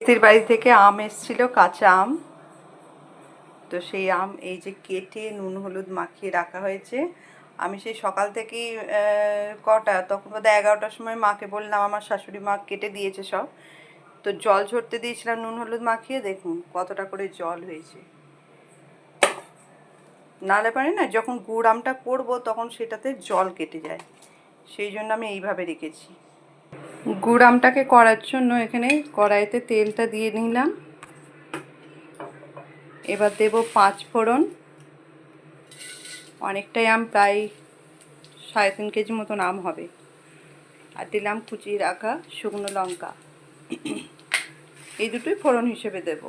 স্ত্রীর বাড়ি থেকে আম এসেছিল, কাঁচা আম। তো সেই আম এই যে কেটে নুন হলুদ মাখিয়ে রাখা হয়েছে। আমি সেই সকাল থেকেই কটা তখন বোধহয় 11টার সময় মাকে বললাম, আমার শাশুড়ি মা কেটে দিয়েছে সব। তো জল ঝরতে দিয়েছিলাম নুন হলুদ মাখিয়ে, দেখুন কতটা করে জল হয়েছে। নাহলে পারে না, যখন গুড় আমটা করবো তখন সেটাতে জল কেটে যায়, সেই জন্য আমি এইভাবে রেখেছি। গুড় আমটাকে করার জন্য এখানে কড়াইতে তেলটা দিয়ে নিলাম। এবার দেব 5 ফোড়ন। অনেকটাই আম, প্রায় 3.5 কেজি মতন আম হবে। আর দিলাম কুচিয়ে রাখা শুকনো লঙ্কা, এই দুটোই ফোড়ন হিসেবে দেব।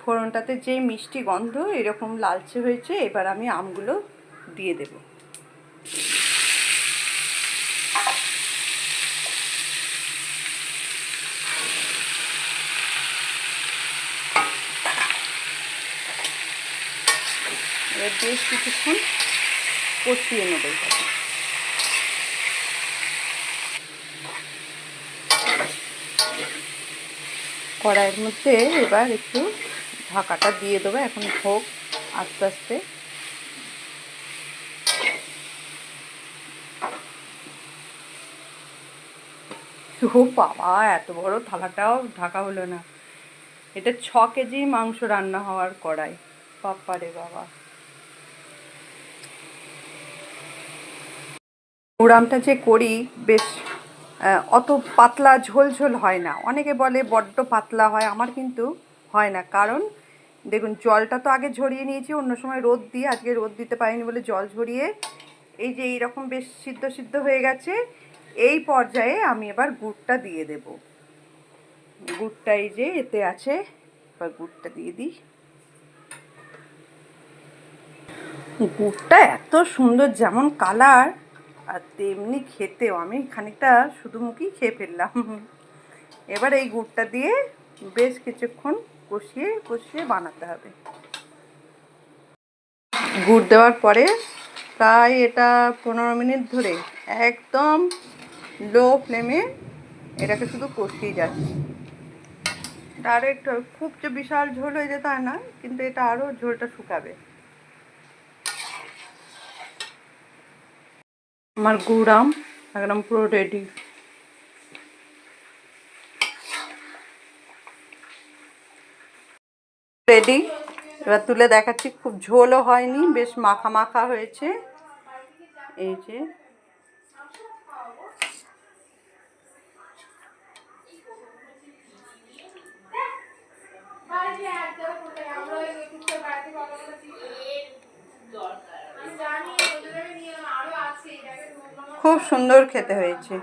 ফোড়নটাতে যেই মিষ্টি গন্ধ এরকম লালচে হয়েছে, এবার আমি আমগুলো দিয়ে দেব। এবার বেশ কিছুক্ষণ কষিয়ে নেব। কড়াইয়ের মধ্যে এবার একটু ঢাকাটা দিয়ে দেবো, এখন হোক আস্তে আস্তে। ও বাবা, এত বড় থালাটাও ঢাকা হলো না। এটা 6 কেজি মাংস রান্না হওয়ার কড়াই। বাবা রে বাবা। গুড় আমটা যে করি বেশ অত পাতলা ঝোল ঝোল হয় না। অনেকে বলে বড্ড পাতলা হয়, আমার কিন্তু হয় না। কারণ দেখুন, জলটা তো আগে ঝরিয়ে নিয়েছি, অন্য সময় রোদ দিয়ে, আজকে রোদ দিতে পারিনি বলে জল ঝরিয়ে এই যে এইরকম বেশ সিদ্ধ সিদ্ধ হয়ে গেছে। এই পর্যায়ে আমি এবার গুড়টা দিয়ে দেব। গুড়টা এই যে এতে আছে, এবার গুড়টা দিয়ে দিই। গুড়টা এত সুন্দর, যেমন কালার আর তেমনি খেতেও। আমি খানিকটা শুধু মুখেই খেয়ে ফেললাম। এবার এই গুড়টা দিয়ে বেশ কিছুক্ষণ কষিয়ে কষিয়ে বানাতে হবে। গুড় দেওয়ার পরে প্রায় এটা 15 মিনিট ধরে একদম লো ফ্লেমে এটাকে শুধু কষিয়ে যাচ্ছে। আরও একটু, খুব যে বিশাল ঝোল হয়ে যেতে হয় না, কিন্তু এটা আরও ঝোলটা শুকাবে। আমার গুড় আম একদম পুরো রেডি। রেডি। এবার তুলে দেখাচ্ছি, খুব ঝোলও হয়নি, বেশ মাখা মাখা হয়েছে। এই যে খুব সুন্দর খেতে হয়েছে।